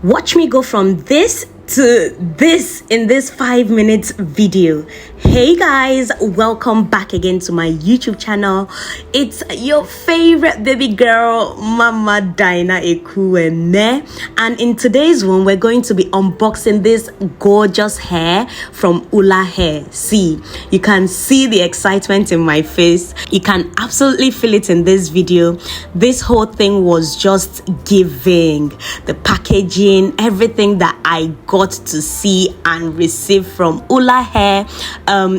Watch me go from this to this in this 5 minutes video. Hey guys, welcome back again to my YouTube channel. It's your favorite baby girl, Mama Dyna Ekwueme, and in today's one we're going to be unboxing this gorgeous hair from ULAHAIR. See, you can see the excitement in my face. You can absolutely feel it in this video. This whole thing was just giving. The packaging, everything that I got to see and receive from ULAHAIR.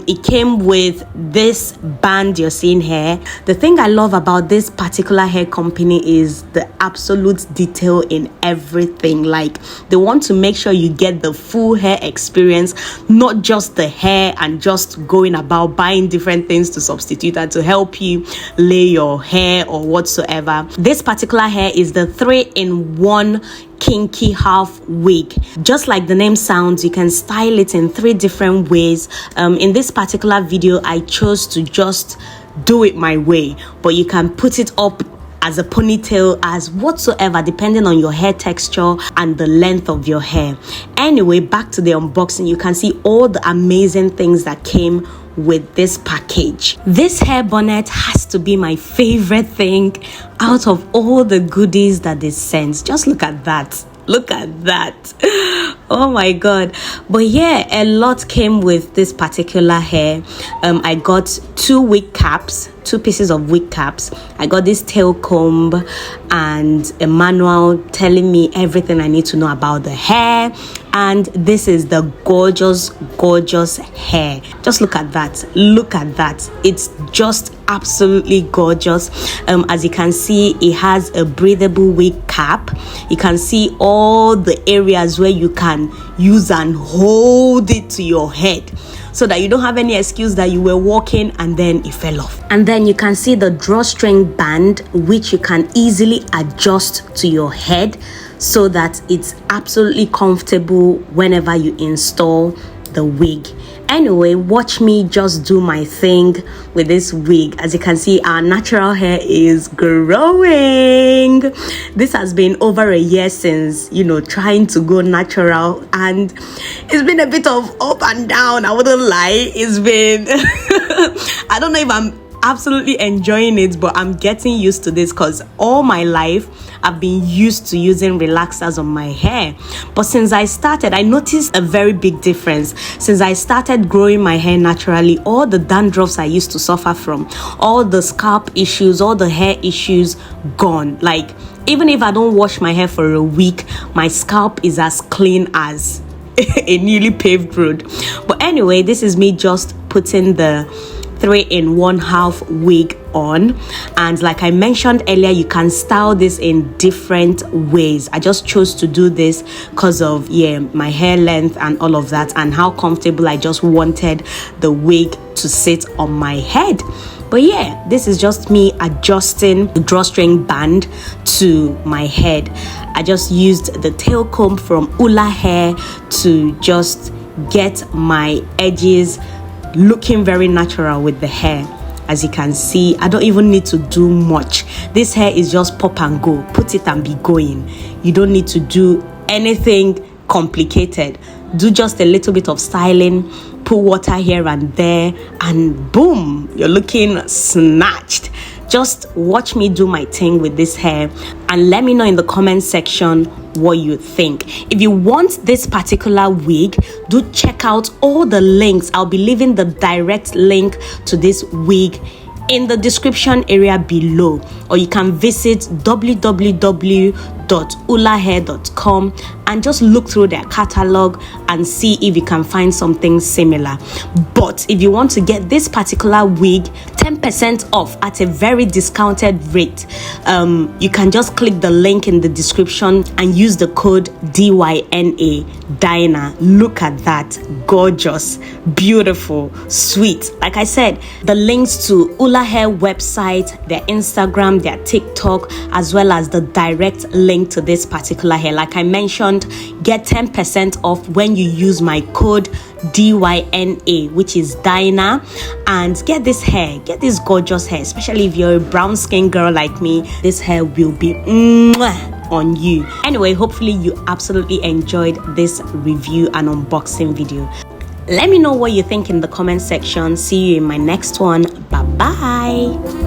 It came with this band you're seeing here. The thing I love about this particular hair company is the absolute detail in everything. Like, they want to make sure you get the full hair experience, not just the hair and just going about buying different things to substitute and to help you lay your hair or whatsoever. This particular hair is the 3-in-1 Kinky half wig. Just like the name sounds, you can style it in 3 different ways. In this particular video, I chose to just do it my way, but you can put it up as a ponytail, as whatsoever, depending on your hair texture and the length of your hair. Anyway, back to the unboxing. You can see all the amazing things that came with this package. This hair bonnet has to be my favorite thing out of all the goodies that they sent. Just look at that. Look at that. Oh my god. But yeah, a lot came with this particular hair. I got 2 wig caps, 2 pieces of wig caps. I got this tail comb and a manual telling me everything I need to know about the hair. And this is the gorgeous hair. Just look at that. Look at that. It's just absolutely gorgeous. As you can see, it has a breathable wig cap. You can see all the areas where you can use and hold it to your head, so that you don't have any excuse that you were walking and then it fell off. And then you can see the drawstring band, which you can easily adjust to your head so that it's absolutely comfortable whenever you install the wig. Anyway, watch me just do my thing with this wig. As you can see, our natural hair is growing. This has been over a year since, trying to go natural, and it's been a bit of up and down. I wouldn't lie. It's been I don't know if I'm absolutely enjoying it, but I'm getting used to this because all my life I've been used to using relaxers on my hair. But since I started, I noticed a very big difference. Since I started growing my hair naturally, all the dandruffs I used to suffer from, all the scalp issues, all the hair issues, gone. Like, even if I don't wash my hair for a week, my scalp is as clean as a newly paved road. But anyway, this is me just putting the 3-in-1 half wig on, and like I mentioned earlier, you can style this in different ways. I just chose to do this because of my hair length and all of that, and how comfortable I just wanted the wig to sit on my head. But yeah, this is just me adjusting the drawstring band to my head. I just used the tail comb from ULAHAIR to just get my edges looking very natural with the hair. As you can see, I don't even need to do much. This hair is just pop and go, put it and be going. You don't need to do anything complicated. Do just a little bit of styling, put water here and there, and boom, you're looking snatched. Just watch me do my thing with this hair and let me know in the comment section what you think. If you want this particular wig, do check out all the links. I'll be leaving the direct link to this wig in the description area below, or you can visit www.ulahair.com and just look through their catalog and see if you can find something similar. But if you want to get this particular wig 10% off at a very discounted rate, you can just click the link in the description and use the code DYNA Dyna. Look at that. Gorgeous, beautiful, sweet. Like I said, the links to ULAHAIR website, their Instagram, their TikTok, as well as the direct link to this particular hair. Like I mentioned, get 10% off when you use my code DYNA, which is Dyna, and get this hair, get this gorgeous hair. Especially if you're a brown skin girl like me, this hair will be on you. Anyway, hopefully you absolutely enjoyed this review and unboxing video. Let me know what you think in the comment section. See you in my next one. Bye bye.